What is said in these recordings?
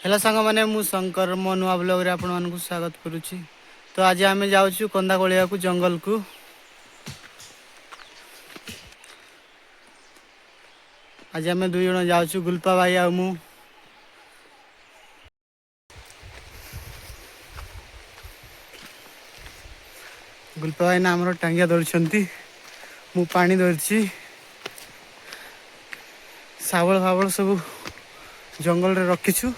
Hello सांग मैंने मु शंकर मो नुआ ब्लॉग रे आपण मानकु स्वागत करुछि। तो आज आम जाऊँ कंदा कोलिया को जंगल को। आज आम दुई जन जाऊँ गुल्पा भाई आ मु। गुल्पा भाई ना आमर टांगिया धरछंती, मु पानी धरछि। सावल फावल सब जंगल रे रखिछु।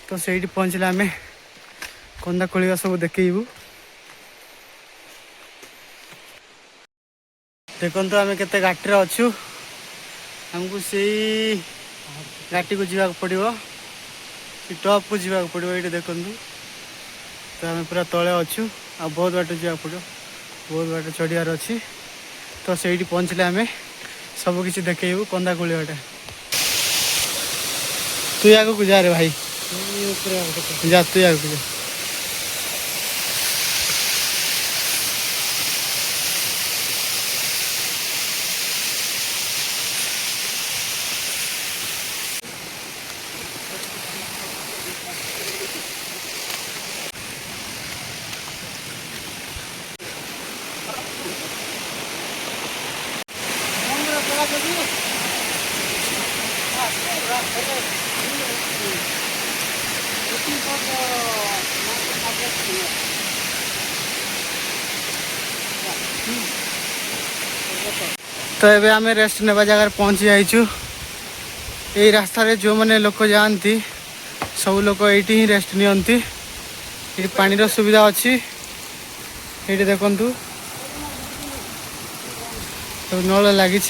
तो सेठी पहुँचले आम कंदा कोलिया सब देखैबू। देखो आम केते गाटी रे अछु। हमको से घाटी को जीवा पड़ो, टॉप को जीवा पड़ो। ये देखु तो आम पूरा तले अच्छु। आ बहुत बाट जीवा पड़ो, बहुत बाट चढ़ियार अच्छी। तो सही पहुँचले आम सबकि देखू कंदा कोलियाटा। तु आगे जा रे भाई, जा तु आगे जा। तो ये आम रेस्ट नेबा जगार पहुँची जाइछु। यही रास्ता रे जो मैंने लोक जाती सब लोक ये ही रेस्ट नियंती। ये पानी रो सुविधा अच्छी। ये देखु सब नल लगी।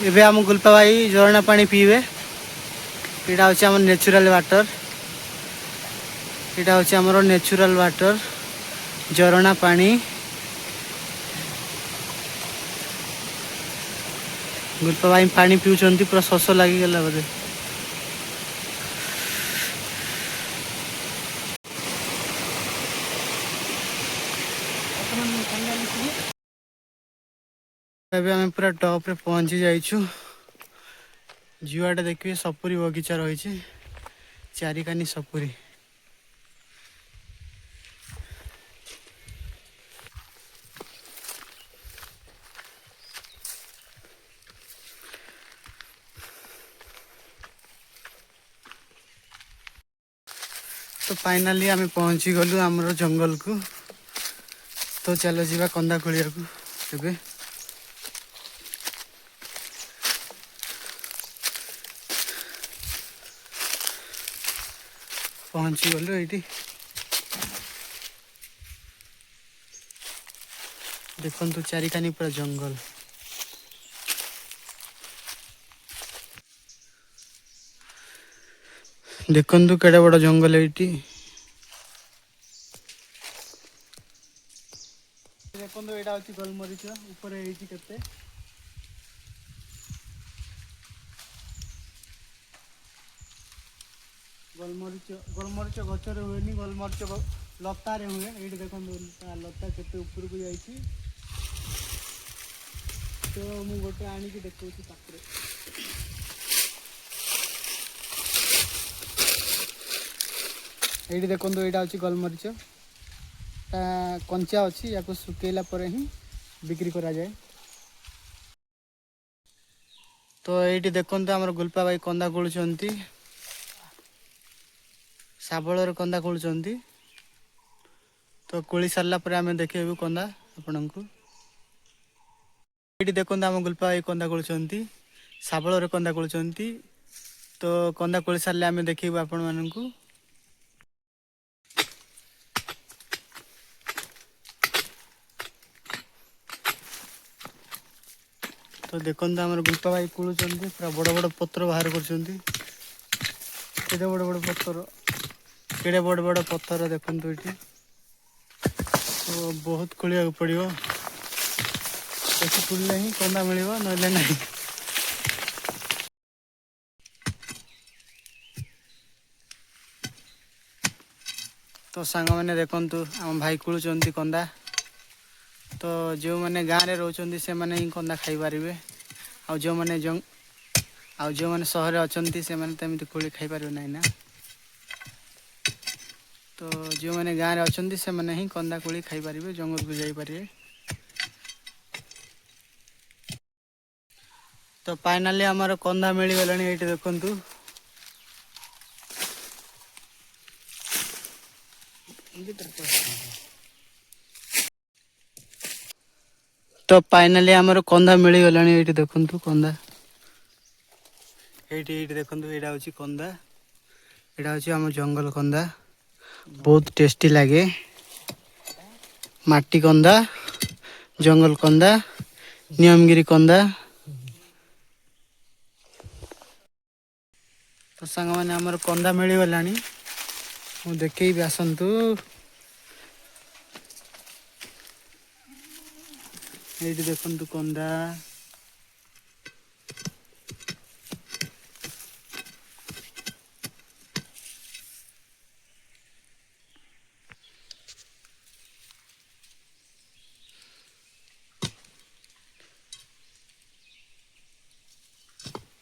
एबे आम गुल्पा भाई झरना पानी पीबे। यहाँ हूँ आम नेचुरल वाटर। यहाँ हूँ आमर नेचुरल वाटर झरना पानी। गुल्पा भाई पानी पिउछंती, पूरा शोष लगिगला बोधे। अभी आम पूरा टॉप रे पहुंची जाइछु। जुआटा देखिए सपुरी बगीचा रही, चारिकानी सपुरी। तो फाइनाली आम पहुंची गलु आमर जंगल को। तो चलो जीवा कंदा कोलिया को। एबे पहुंची गलु ये। देखो चारिकानी पूरा जंगल। देखु केड़े बड़ जंगल ये। देखो यहाँ हूँ गोलमरीच ऊपर के गोलमरीच गोलमरीच गचर हुए, गोलमरीच लतारे हुए। ये देखो लता के ऊपर को जाइए। तो मुझे गोटे आणिकी देखा पाखे। ये देखो यहाँ हूँ गोलमरीच कंचा अच्छी। या सुखेला पर ही बिक्री करा जाए। तो ये देखो आम गुल्पा भाई कंदा कोलुचंती, शाबल कंदा कोलुचंती। तो कोली सारा पर आम देखू कंदा आपण को। ये देखो आम गुल्पा भाई कंदा कोलुचंती, शाबल कंदा कोलुचंती। तो कंदा कोली सारे आम देखू आपण मानू। तो देखो आम गुल्पा भाई कोलुचंती, पूरा बड़ बड़ पत्र बाहर कर। बड़ बड़ पत्थर, केड़े बड़ बड़ पत्थर देखु ये। तो बहुत खोलिया पड़ो, खोलने ही कंदा मिल ना। तो सांग मैंने देखु आम भाई कोलुचंती कंदा। तो जो मैंने गाँव में रोचंती से मैंने ही कंदा खाई पारे। आ जो मैंने ଆଉ ଯେଉଁମାନେ ସହରରେ ଅଛନ୍ତି ସେମାନେ ତ ଏମିତି କୋଳି ଖାଇପାରିବେ ନାହିଁ ନା। ତ ଯେଉଁମାନେ ଗାଁରେ ଅଛନ୍ତି ସେମାନେ ହିଁ କନ୍ଦା କୋଳି ଖାଇପାରିବେ, ଜଙ୍ଗଲକୁ ଯାଇପାରିବେ। ତ ଫାଇନାଲି ଆମର କନ୍ଦା ମିଳିଗଲାଣି, ଏଇଠି ଦେଖନ୍ତୁ। ତ ଫାଇନାଲି ଆମର କନ୍ଦା ମିଳିଗଲାଣି, ଏଇଠି ଦେଖନ୍ତୁ କନ୍ଦା। ଏଇଠି ଦେଖନ୍ତୁ, ଏଇଟା ହେଉଛି କନ୍ଦା। ଏଇଟା ହେଉଛି ଆମ ଜଙ୍ଗଲ କନ୍ଦା, ବହୁତ ଟେଷ୍ଟି ଲାଗେ। ମାଟି କନ୍ଦା, ଜଙ୍ଗଲ କନ୍ଦା, ନିୟମଗିରି କନ୍ଦା। ତ ସାଙ୍ଗମାନେ ଆମର କନ୍ଦା ମିଳିଗଲାଣି, ମୁଁ ଦେଖେଇବି ଆସନ୍ତୁ। ଏଇଠି ଦେଖନ୍ତୁ କନ୍ଦା।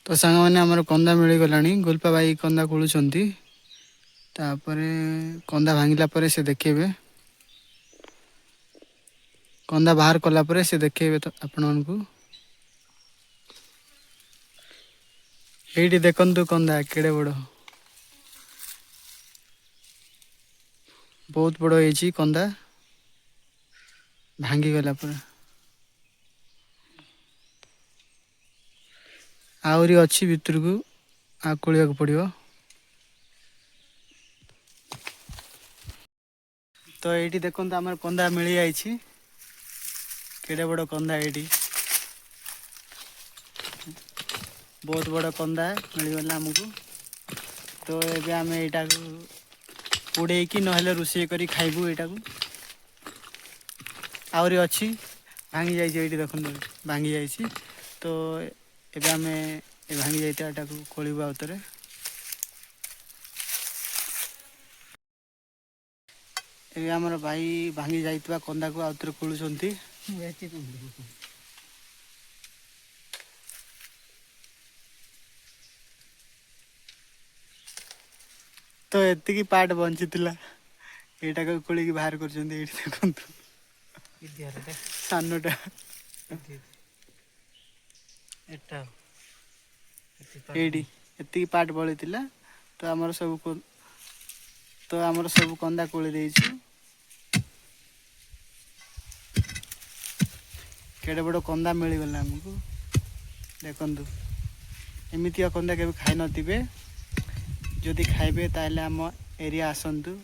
ତ ସାଙ୍ଗମାନେ ଆମର କନ୍ଦା ମିଳିଗଲାଣି, ଗୁଲପା ଭାଇ କନ୍ଦା ଖୋଳୁଛନ୍ତି। ତାପରେ କନ୍ଦା ଭାଙ୍ଗିଲା ପରେ ସେ ଦେଖେଇବେ। କନ୍ଦା ବାହାର କଲା ପରେ ସେ ଦେଖେଇବେ ତ ଆପଣମାନଙ୍କୁ। ଏଇଠି ଦେଖନ୍ତୁ କନ୍ଦା କେଡ଼େ ବଡ଼, ବହୁତ ବଡ଼ ହେଇଛି କନ୍ଦା, ଭାଙ୍ଗିଗଲା ପୁରା। ଆହୁରି ଅଛି ଭିତରକୁ, ଆଉ ଖୋଳିବାକୁ ପଡ଼ିବ। ତ ଏଇଠି ଦେଖନ୍ତୁ ଆମର କନ୍ଦା ମିଳିଯାଇଛି, କେଡ଼େ ବଡ଼ କନ୍ଦା ଏଇଠି। ବହୁତ ବଡ଼ କନ୍ଦା ମିଳିଗଲା ଆମକୁ। ତ ଏବେ ଆମେ ଏଇଟାକୁ ପୋଡ଼େଇକି ନହେଲେ ରୋଷେଇ କରି ଖାଇବୁ ଏଇଟାକୁ। ଆହୁରି ଅଛି, ଭାଙ୍ଗି ଯାଇଛି, ଏଇଠି ଦେଖନ୍ତୁ ଭାଙ୍ଗି ଯାଇଛି। ତ ଏବେ ଆମେ ଏ ଭାଙ୍ଗି ଯାଇଥିବା ଏଟାକୁ ଖୋଳିବୁ ଆଉଥରେ। ଏବେ ଆମର ଭାଇ ଭାଙ୍ଗି ଯାଇଥିବା କନ୍ଦାକୁ ଆଉଥରେ ଖୋଳୁଛନ୍ତି। ତ ଏତିକି ପାର୍ଟ ବଞ୍ଚିଥିଲା, ଏଇଟାକୁ ଖୋଳିକି ବାହାର କରୁଛନ୍ତି, ଏଇଠି ଦେଖନ୍ତୁ। ସାନଟା ଏଇଠି ଏତିକି ପାର୍ଟ ବଳିଥିଲା। ତ ଆମର ସବୁ କନ୍ଦା ଖୋଳି ଦେଇଛୁ। କେଡ଼େ ବଡ଼ କନ୍ଦା ମିଳିଗଲା ଆମକୁ, ଦେଖନ୍ତୁ। ଏମିତିଆ କନ୍ଦା କେବେ ଖାଇନଥିବେ। ଯଦି ଖାଇବେ ତାହେଲେ ଆମ ଏରିଆ ଆସନ୍ତୁ।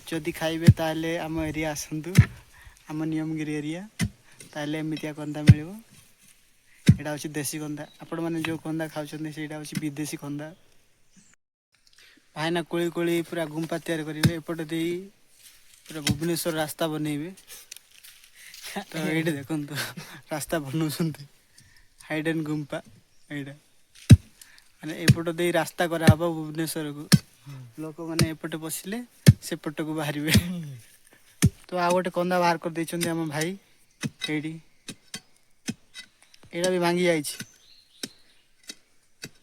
ଯଦି ଖାଇବେ ତାହେଲେ ଆମ ଏରିଆ ଆସନ୍ତୁ, ଆମ ନିୟମଗିରି ଏରିଆ। ତାହେଲେ ଏମିତିଆ କନ୍ଦା ମିଳିବ। ଏଇଟା ହେଉଛି ଦେଶୀ କନ୍ଦା। ଆପଣମାନେ ଯେଉଁ କନ୍ଦା ଖାଉଛନ୍ତି ସେଇଟା ହେଉଛି ବିଦେଶୀ କନ୍ଦା। ଭାଇନା କୋଳି କୋଳି ପୁରା ଗୁମ୍ଫା ତିଆରି କରିବେ, ଏପଟେ ଦେଇ ପୁରା ଭୁବନେଶ୍ୱର ରାସ୍ତା ବନେଇବେ। ତ ଏଇଠି ଦେଖନ୍ତୁ ରାସ୍ତା ବନଉଛନ୍ତି, ହାଇଡେନ୍ ଗୁମ୍ଫା ଏଇଟା। ମାନେ ଏପଟ ଦେଇ ରାସ୍ତା କରାହବ ଭୁବନେଶ୍ୱରକୁ। ଲୋକମାନେ ଏପଟେ ପଶିଲେ ସେପଟକୁ ବାହାରିବେ। ତ ଆଉ ଗୋଟେ କନ୍ଦା ବାହାର କରିଦେଇଛନ୍ତି ଆମ ଭାଇ, ଏଇଠି। ଏଇଟା ବି ଭାଙ୍ଗି ଯାଇଛି,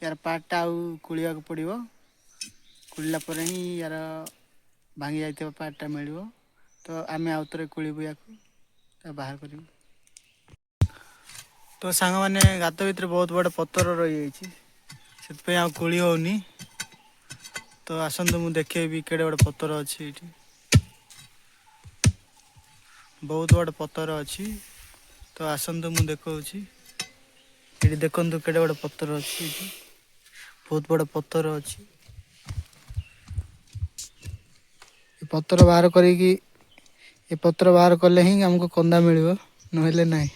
ୟାର ପାର୍ଟଟା ଆଉ ଖୋଳିବାକୁ ପଡ଼ିବ। ଖୋଳିଲା ପରେ ହିଁ ୟାର ଭାଙ୍ଗି ଯାଇଥିବା ପାର୍ଟଟା ମିଳିବ। ତ ଆମେ ଆଉଥରେ ଖୋଳିବୁ ୟାକୁ, ତା ବାହାର କରିବୁ। ତ ସାଙ୍ଗମାନେ ଗାତ ଭିତରେ ବହୁତ ବଡ଼ ପଥର ରହିଯାଇଛି, ସେଥିପାଇଁ ଆଉ ଖୋଳି ହେଉନି। ତ ଆସନ୍ତୁ ମୁଁ ଦେଖେଇବି କେଡ଼େ ବଡ଼ ପଥର ଅଛି ଏଇଠି। ବହୁତ ବଡ଼ ପଥର ଅଛି, ତ ଆସନ୍ତୁ ମୁଁ ଦେଖାଉଛି। ଏଇଠି ଦେଖନ୍ତୁ କେଡ଼େ ବଡ଼ ପଥର ଅଛି, ଏଇଠି ବହୁତ ବଡ଼ ପଥର ଅଛି। ଏ ପଥର ବାହାର କଲେ ହିଁ ଆମକୁ କନ୍ଦା ମିଳିବ, ନହେଲେ ନାହିଁ।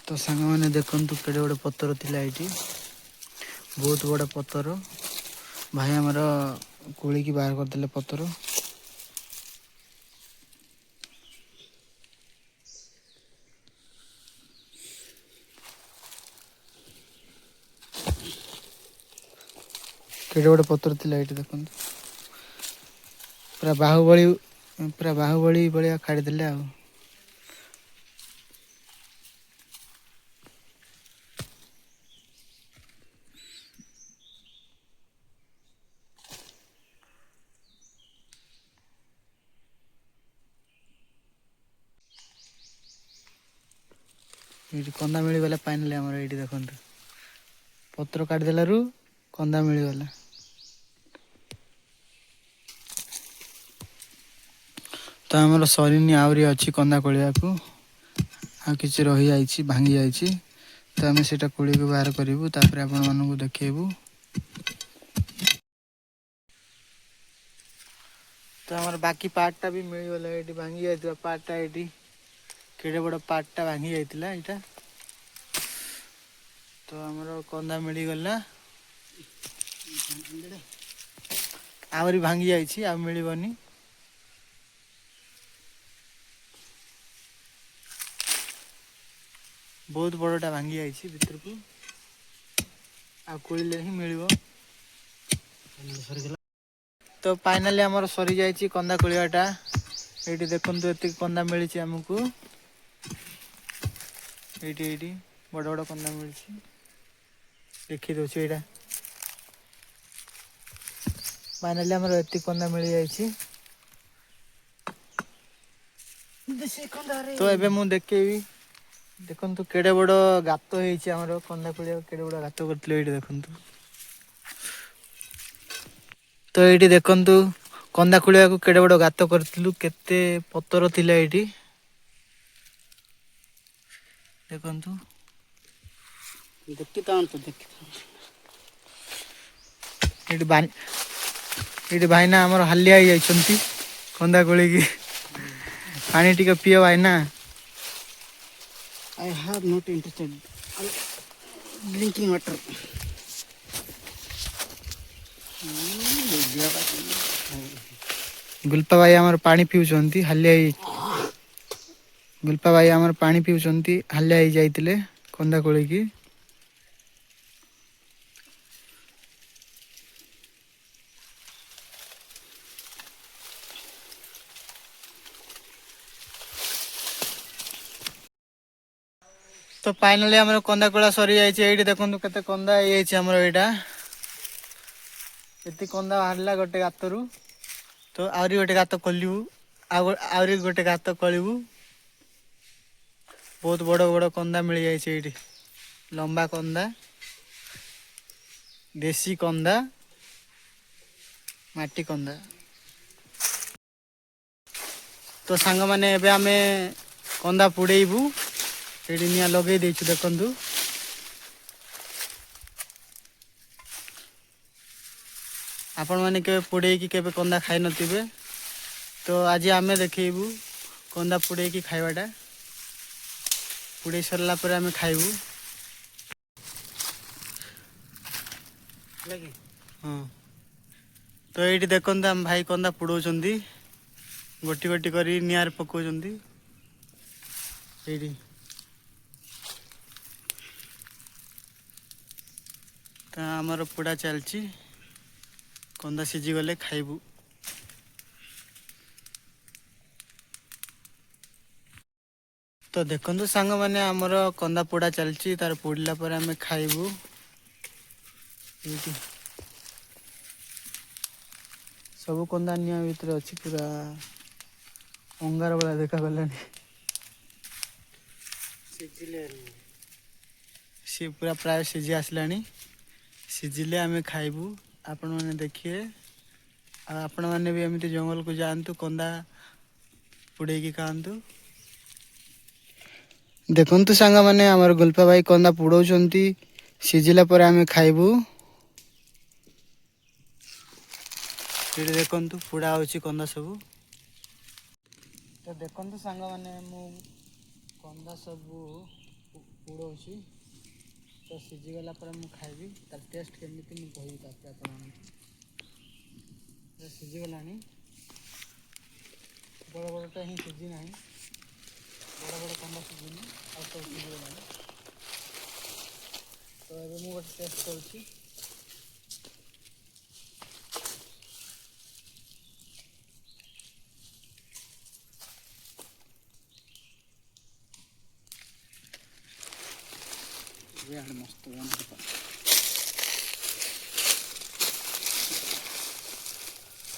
ତ ସାଙ୍ଗମାନେ ଦେଖନ୍ତୁ କେଡ଼େ ବଡ଼ ପଥର ଥିଲା ଏଇଠି, ବହୁତ ବଡ଼ ପଥର। ଭାଇ ଆମର ଖୋଳିକି ବାହାର କରିଦେଲେ ପଥର। କେଡ଼େ ବଡ଼ ପଥର ଥିଲା ଏଇଠି ଦେଖନ୍ତୁ। ପୁରା ବାହୁବଳୀ ଭଳିଆ କାଢିଦେଲେ ଆଉ। ये कंदा मिलगला फाइनाली आमर ये देखो पत्र काटिदेलू कंदा मिलगला। तो आमर सरीनी आहरी अच्छी कंदा कोलिया को आ किसी रही जाइए भांगी जाइए। तो आम से कोड़ी को बाहर करूँ तापर आपण मानू देखू। तो आमर बाकी पार्टा भी मिलगला ये भांगी जाता पार्टा ये केड़े बड़ पार्टा भांगी जाता यहाँ। तो आमर कंदा मिलगला आहरी भांगी जाइए आ मिलबनी। बहुत बड़टा भांगी जाइए भितर को आले ही मिल। तो फाइनाली आमर सरी जाइए कंदा कोलियाटा। ये देखो ये कंदा मिली आमको ये बड़ बड़ कंदा मिली देखी दे यहाँ। फाइनाली आमर ये कंदा मिल जाइए। तो एबे मु देखेबी देखो केड़े बड़ गात होमर कंदा कोलिया केड़े बड़ गात करते ये देखु। तो ये देखु कंदा कोलिया को केड़े बड़ गात करूँ केते पतर थिला ये देखु। ये भाईना आमर हालिया जाइए कंदा कोली की पानी टिके पियो भाईना। I have not interested drinking water. गुल्पा भाई आमर पानी पिउछंती हालिया गुल्पा भाई आमर पानी पिउछंती हालिया जाइतिले कंदा कोली की। तो फाइनाली आमर कंदा कोला सरी जाइए। ये देखो केते कंदा आमर यहाँ ये कंदा बाहरला गोटे गातरू। तो आहरी गोटे गात कलु आहरी गोटे गात कलु। बहुत बड़ बड़ कंदा मिल जाइए ये लंबा कंदा देसी कंदा माटी कंदा। तो सांग मैंने एबे आमे कंदा पुड़ेबू ये निया लगे देचु देखु। आपण मैंने के पुड़े की केबे कंदा खाई नथिबे। तो आज आमे देखेबू कंदा पुड़े की खाइबाटा पुड़े सरला पर आमे खाइबू। हाँ तो ये देखो आम भाई कंदा पुड़ौंती गोटी गोटी करी निआर पकाउछंती ये। तो आमर पोड़ा चलची कंदा सीझी गले खाइबू। तो देखो सांग मैंने आमर कंदा पोड़ा चलची तार पोड़ला पर आमे खाइबू। सब कंदा निया भीतर अच्छी पूरा अंगार वाला देखा गलानी सी पूरा प्राय सीझी आसलानी। सीझिले आमे खाइबू आपण मैंने देखिए आपण मैंने भी एमती जंगल को जातु कंदा पुड़े की खातु। देखु सांग मैंने आमर गुल्फा भाई कंदा पुड़ौंती सीझिला पर आमे खाइबू। ये देखु पुड़ा होची कंदा सब। तो देखु सांग मैंने मु कंदा सब पुड़ौची तो सीझीगला पर मु खाइबी तार टेस्ट केमिति मु कहबी तापर आपण सीझीगलानी बड़ बड़टा ही सीझी ना बड़ बड़ कंदा सीझी आ सब सीझीगलानी। तो एबे मु गोटे टेस्ट करूची। मस्त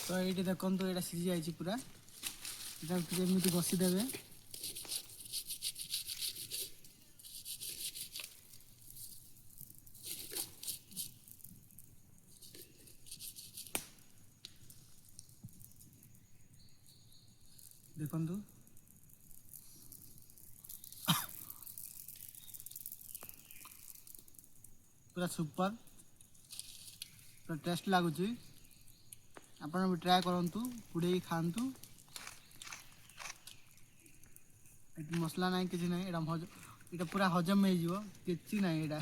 तो ये देखो यहाँ सीझी जाइए पूरा जमी घषीदे ଦେଖନ୍ତୁ ପୁରା ସୁପର, ପୁରା ଟେଷ୍ଟ ଲାଗୁଛି। ଆପଣ ବି ଟ୍ରାଏ କରନ୍ତୁ, ପୁଡ଼େଇକି ଖାଆନ୍ତୁ। ଏଠି ମସଲା ନାହିଁ, କିଛି ନାହିଁ, ଏଇଟା ପୁରା ହଜମ ହେଇଯିବ, କିଛି ନାହିଁ ଏଇଟା।